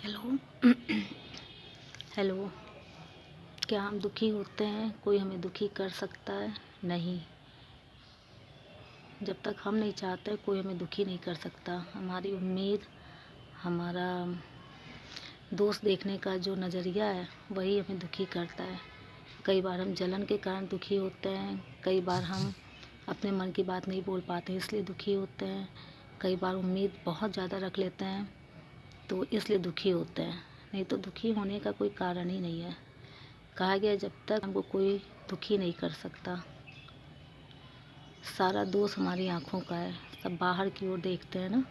Hello. Hello. क्या हम दुखी होते हैं? कोई हमें दुखी कर सकता है? नहीं। जब तक हम नहीं चाहते कोई हमें दुखी नहीं कर सकता। हमारी उम्मीद, हमारा दोस्त देखने का जो नज़रिया है वही हमें दुखी करता है। कई बार हम जलन के कारण दुखी होते हैं, कई बार हम अपने मन की बात नहीं बोल पाते इसलिए दुखी होते हैं, कई बार उम्मीद बहुत ज़्यादा रख लेते हैं तो इसलिए दुखी होते हैं। नहीं तो दुखी होने का कोई कारण ही नहीं है। कहा गया जब तक हमको कोई दुखी नहीं कर सकता। सारा दोष हमारी आँखों का है। सब बाहर की ओर देखते हैं ना,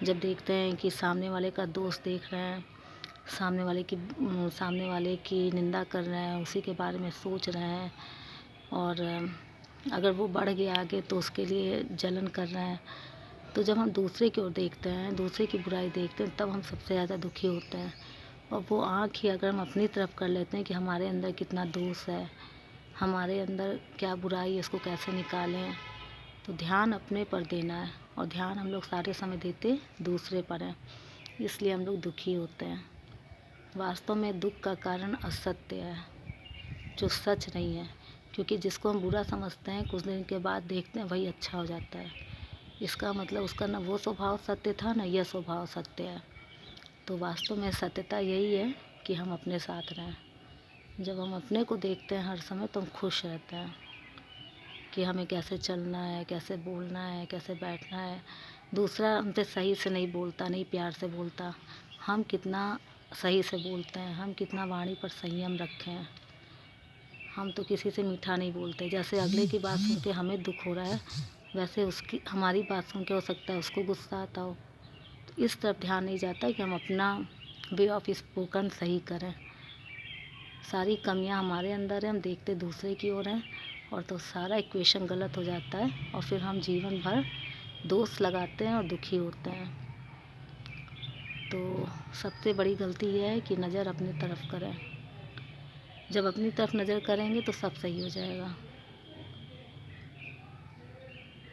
जब देखते हैं कि सामने वाले का दोष देख रहे हैं, सामने वाले की निंदा कर रहे हैं, उसी के बारे में सोच रहे हैं और अगर वो बढ़ गया आगे तो उसके लिए जलन कर रहे हैं। तो जब हम दूसरे की ओर देखते हैं, दूसरे की बुराई देखते हैं, तब हम सबसे ज़्यादा दुखी होते हैं। और वो आँख ही अगर हम अपनी तरफ कर लेते हैं कि हमारे अंदर कितना दोष है, हमारे अंदर क्या बुराई है, इसको कैसे निकालें, तो ध्यान अपने पर देना है। और ध्यान हम लोग सारे समय देते दूसरे पर है, इसलिए हम लोग दुखी होते हैं। वास्तव में दुख का कारण असत्य है, जो सच नहीं है। क्योंकि जिसको हम बुरा समझते हैं कुछ दिन के बाद देखते हैं वही अच्छा हो जाता है। इसका मतलब उसका ना वो स्वभाव सत्य था ना यह स्वभाव सत्य है। तो वास्तव में सत्यता यही है कि हम अपने साथ रहें। जब हम अपने को देखते हैं हर समय तो हम खुश रहते हैं कि हमें कैसे चलना है, कैसे बोलना है, कैसे बैठना है। दूसरा हमसे सही से नहीं बोलता, नहीं प्यार से बोलता, हम कितना सही से बोलते हैं, हम कितना वाणी पर संयम रखे हैं। हम तो किसी से मीठा नहीं बोलते। जैसे अगले की बात सुन के हमें दुख हो रहा है, वैसे उसकी हमारी बात सुन के हो सकता है उसको गुस्सा आता हो। तो इस तरफ ध्यान नहीं जाता कि हम अपना वे ऑफ स्पोकन सही करें। सारी कमियां हमारे अंदर है, हम देखते दूसरे की ओर हैं और तो सारा इक्वेशन गलत हो जाता है और फिर हम जीवन भर दोष लगाते हैं और दुखी होते हैं। तो सबसे बड़ी गलती यह है कि नज़र अपनी तरफ करें। जब अपनी तरफ नज़र करेंगे तो सब सही हो जाएगा।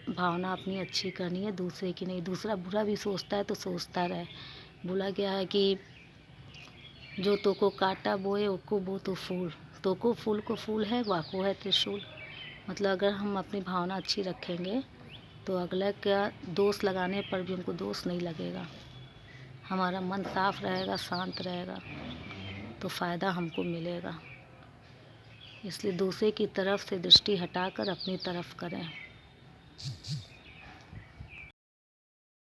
भावना अपनी अच्छी करनी है, दूसरे की नहीं। दूसरा बुरा भी सोचता है तो सोचता रहे। बोला गया है कि जो तो को काटा बोए ओको बो तो फूल, तो को फूल को फूल है वाको है त्रिशूल। मतलब अगर हम अपनी भावना अच्छी रखेंगे तो अगले का दोष लगाने पर भी हमको दोष नहीं लगेगा। हमारा मन साफ रहेगा, शांत रहेगा तो फ़ायदा हमको मिलेगा। इसलिए दूसरे की तरफ से दृष्टि हटाकर अपनी तरफ करें।